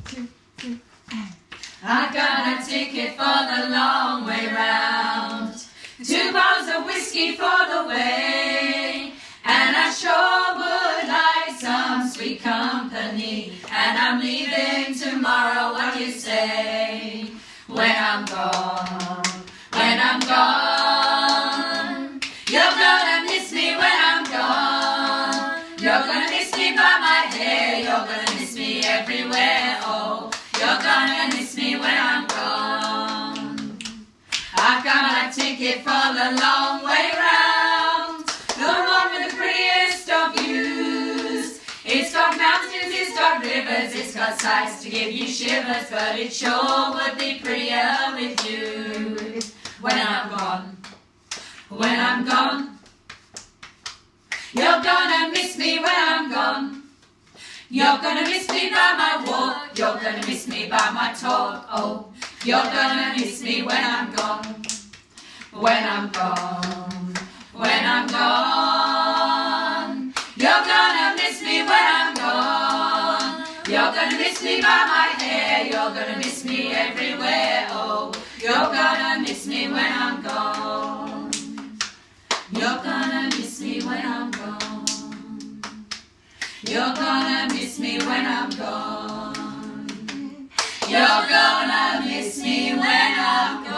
2, 3. I got a ticket for the long way round, 2 bottles of whiskey for the way, and I sure would like some sweet company, and I'm leaving tomorrow, what do you say? When I'm gone, when I'm gone, you're gonna miss me when I'm gone, you're gonna miss me by my hair, you're gonna miss me everywhere, oh, you're gonna miss me when I'm gone. I've got a ticket for the long way round, the one with the prettiest of views. It's got mountains, it's got rivers, it's got sights to give you shivers, but it sure would be prettier with you. When I'm gone, when I'm gone, you're gonna miss me when I'm gone. You're gonna miss me by my walk, you're gonna miss me by my talk, oh, you're gonna miss me when I'm gone. When I'm gone, when I'm gone, you're gonna miss me when I'm gone. You're gonna miss me by my hair, you're gonna miss me everywhere, oh, you're gonna miss me when I'm gone. You're gonna miss me when I'm gone. You're gonna miss me when I'm gone. You're gonna miss me when I'm gone.